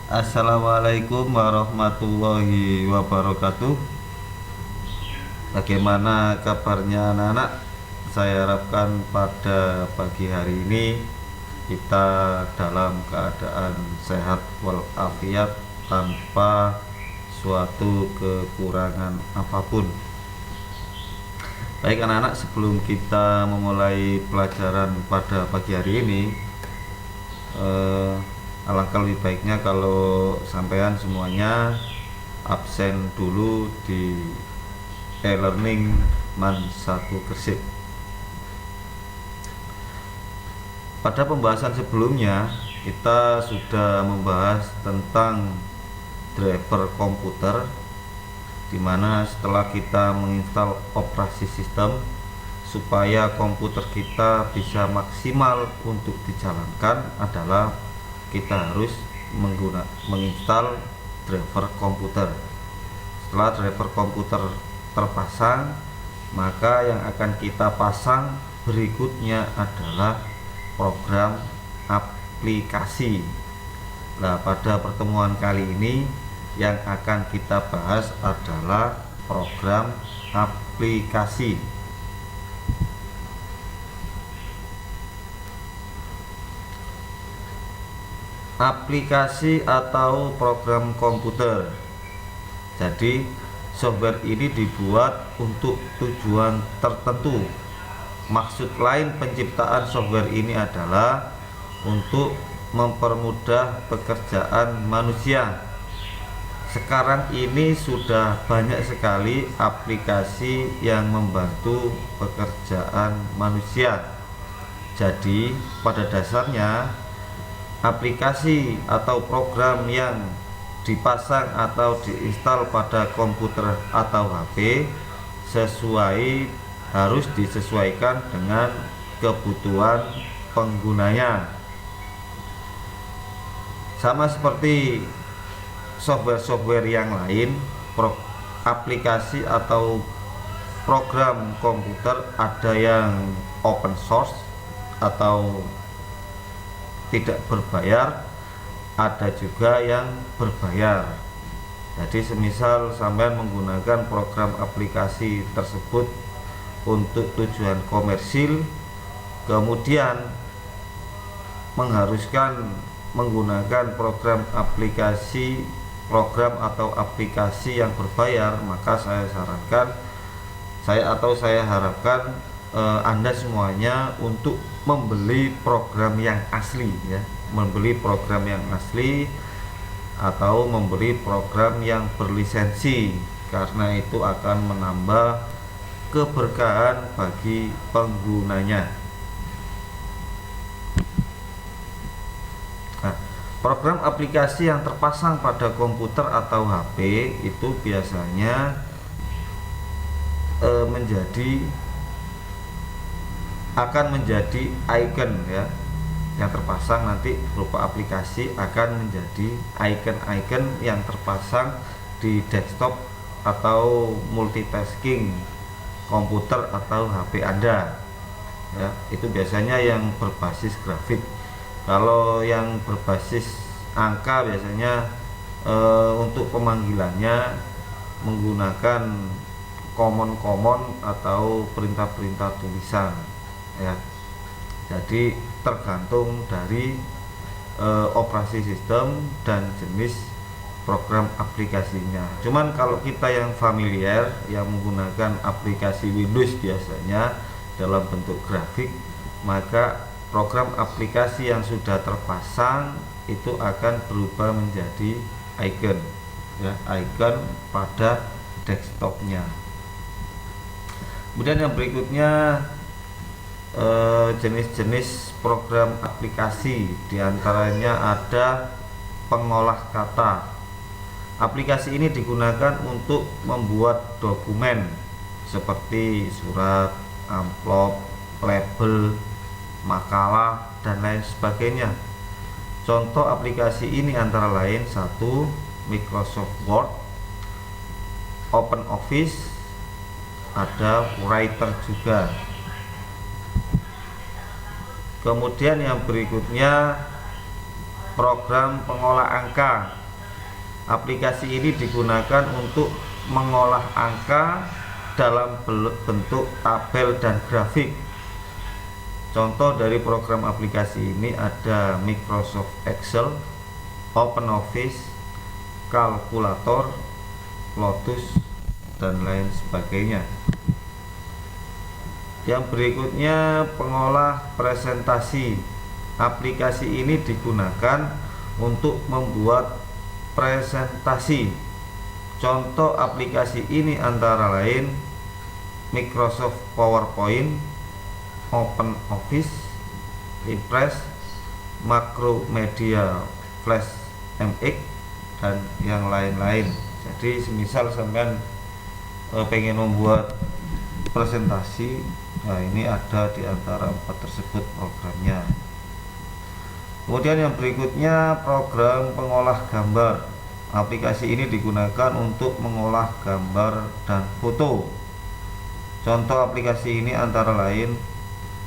Assalamualaikum warahmatullahi wabarakatuh. Bagaimana kabarnya anak-anak? Saya harapkan pada pagi hari ini kita dalam keadaan sehat walafiat tanpa suatu kekurangan apapun. Baik anak-anak, sebelum kita memulai pelajaran pada pagi hari ini, alangkah lebih baiknya kalau sampean semuanya absen dulu di e-learning MAN 1 Gresik. Pada pembahasan sebelumnya kita sudah membahas tentang driver komputer, dimana setelah kita menginstal operasi sistem supaya komputer kita bisa maksimal untuk dijalankan adalah kita harus menginstal driver komputer. Setelah driver komputer terpasang, maka yang akan kita pasang berikutnya adalah program aplikasi. Nah, pada pertemuan kali ini yang akan kita bahas adalah program aplikasi. Aplikasi atau program komputer. Jadi software ini dibuat untuk tujuan tertentu. Maksud lain penciptaan software ini adalah untuk mempermudah pekerjaan manusia. Sekarang ini sudah banyak sekali aplikasi yang membantu pekerjaan manusia. Jadi pada dasarnya aplikasi atau program yang dipasang atau diinstal pada komputer atau HP harus disesuaikan dengan kebutuhan penggunanya. Sama seperti software-software yang lain, aplikasi atau program komputer ada yang open source atau tidak berbayar, ada juga yang berbayar. Jadi semisal sampean menggunakan program aplikasi tersebut untuk tujuan komersil, kemudian mengharuskan menggunakan program atau aplikasi yang berbayar, maka saya harapkan Anda semuanya untuk membeli program yang asli, ya, membeli program yang asli atau membeli program yang berlisensi, karena itu akan menambah keberkahan bagi penggunanya. Nah, program aplikasi yang terpasang pada komputer atau HP itu biasanya akan menjadi icon, ya, yang terpasang nanti berupa aplikasi akan menjadi icon-icon yang terpasang di desktop atau multitasking komputer atau HP Anda, ya. Itu biasanya yang berbasis grafik. Kalau yang berbasis angka biasanya untuk pemanggilannya menggunakan command atau perintah-perintah tulisan, ya. Jadi tergantung dari operasi sistem dan jenis program aplikasinya. Cuman kalau kita yang familiar, yang menggunakan aplikasi Windows biasanya dalam bentuk grafik, maka program aplikasi yang sudah terpasang itu akan berubah menjadi icon, ya, icon pada desktopnya. Kemudian yang berikutnya jenis-jenis program aplikasi, diantaranya ada pengolah kata. Aplikasi ini digunakan untuk membuat dokumen seperti surat, amplop, label, makalah, dan lain sebagainya. Contoh aplikasi ini antara lain: 1. Microsoft Word, Open Office, ada Writer juga. Kemudian yang berikutnya program pengolah angka. Aplikasi ini digunakan untuk mengolah angka dalam bentuk tabel dan grafik. Contoh dari program aplikasi ini ada Microsoft Excel, OpenOffice, kalkulator, Lotus, dan lain sebagainya. Yang berikutnya pengolah presentasi. Aplikasi ini digunakan untuk membuat presentasi. Contoh aplikasi ini antara lain Microsoft PowerPoint, OpenOffice, Impress, Macromedia Flash MX, dan yang lain-lain. Jadi semisal sampean pengen membuat presentasi, nah ini ada di antara 4 tersebut programnya. Kemudian yang berikutnya program pengolah gambar. Aplikasi ini digunakan untuk mengolah gambar dan foto. Contoh aplikasi ini antara lain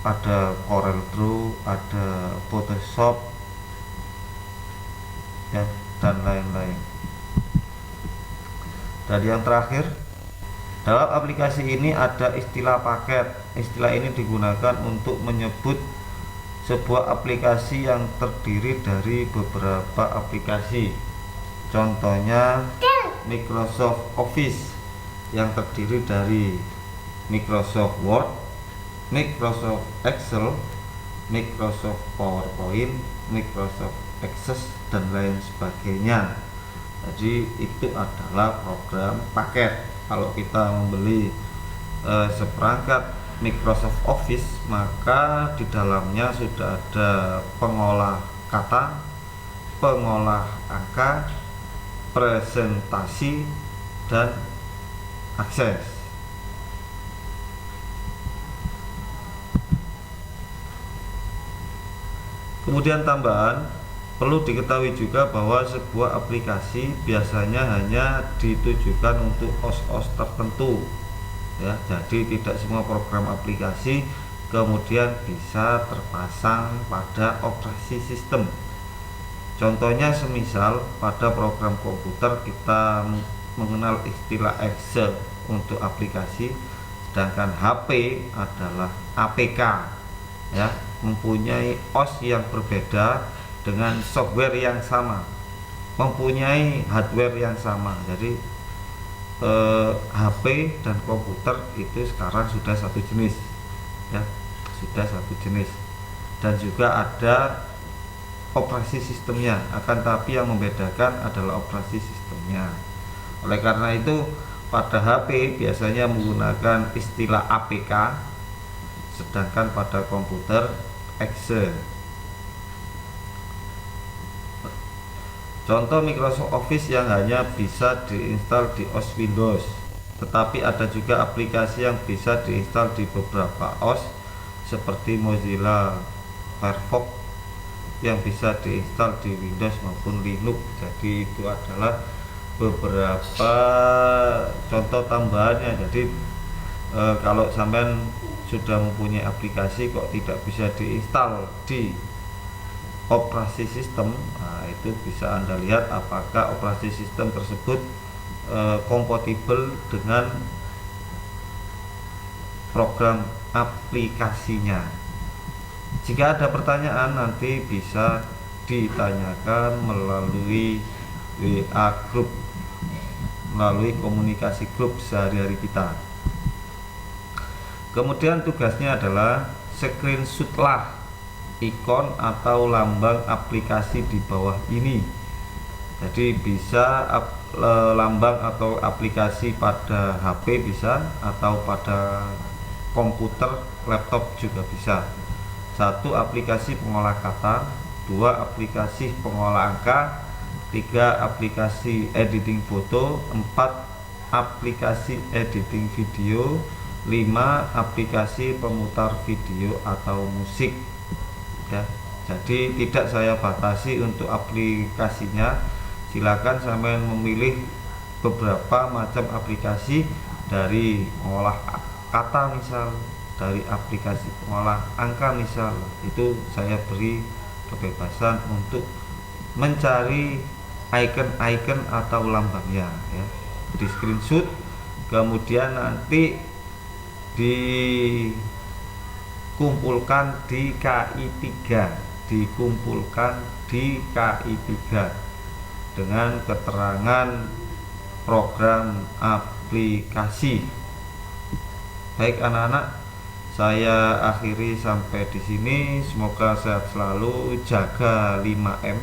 ada CorelDRAW, ada Photoshop, ya, dan lain-lain. Dan yang terakhir, dalam aplikasi ini ada istilah paket. Istilah ini digunakan untuk menyebut sebuah aplikasi yang terdiri dari beberapa aplikasi. Contohnya Microsoft Office yang terdiri dari Microsoft Word, Microsoft Excel, Microsoft PowerPoint, Microsoft Access, dan lain sebagainya. Jadi itu adalah program paket. Kalau kita membeli seperangkat Microsoft Office, maka di dalamnya sudah ada pengolah kata, pengolah angka, presentasi, dan akses. Kemudian tambahan, perlu diketahui juga bahwa sebuah aplikasi biasanya hanya ditujukan untuk os-os tertentu, ya. Jadi tidak semua program aplikasi kemudian bisa terpasang pada operasi sistem. Contohnya semisal pada program komputer kita mengenal istilah Excel untuk aplikasi, sedangkan HP adalah APK, ya, mempunyai OS yang berbeda dengan software yang sama, mempunyai hardware yang sama. Jadi HP dan komputer itu sekarang sudah satu jenis, ya, sudah satu jenis, dan juga ada operasi sistemnya. Akan tapi yang membedakan adalah operasi sistemnya. Oleh karena itu pada HP biasanya menggunakan istilah APK, sedangkan pada komputer Excel. Contoh Microsoft Office yang hanya bisa diinstal di OS Windows, tetapi ada juga aplikasi yang bisa diinstal di beberapa OS seperti Mozilla Firefox yang bisa diinstal di Windows maupun Linux. Jadi itu adalah beberapa contoh tambahannya. Jadi kalau sampean sudah mempunyai aplikasi kok tidak bisa diinstal di operasi sistem, nah itu bisa Anda lihat apakah operasi sistem tersebut kompatibel dengan program aplikasinya. Jika ada pertanyaan nanti bisa ditanyakan melalui WA group, melalui komunikasi grup sehari-hari kita. Kemudian tugasnya adalah screenshotlah ikon atau lambang aplikasi di bawah ini. Jadi bisa lambang atau aplikasi pada HP bisa, atau pada komputer, laptop juga bisa. 1 aplikasi pengolah kata, 2 aplikasi pengolah angka, 3 aplikasi editing foto, 4 aplikasi editing video, 5 aplikasi pemutar video atau musik, ya. Jadi tidak saya batasi untuk aplikasinya, silakan sampai memilih beberapa macam aplikasi, dari pengolah kata misal, dari aplikasi pengolah angka misal, itu saya beri kebebasan untuk mencari icon-icon atau lambangnya ya, di screenshot, kemudian nanti dikumpulkan di KI 3 dengan keterangan program aplikasi. Baik anak-anak, saya akhiri sampai di sini. Semoga sehat selalu, jaga 5M.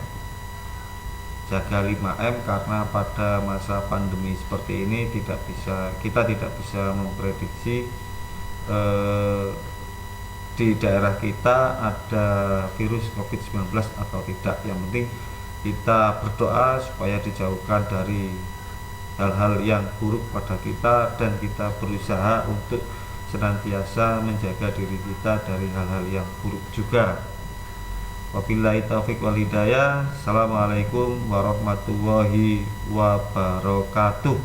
Jaga 5M karena pada masa pandemi seperti ini kita tidak bisa memprediksi di daerah kita ada virus COVID-19 atau tidak. Yang penting kita berdoa supaya dijauhkan dari hal-hal yang buruk pada kita, dan kita berusaha untuk senantiasa menjaga diri kita dari hal-hal yang buruk juga. Wabillahi taufik wal hidayah. Assalamualaikum warahmatullahi wabarakatuh.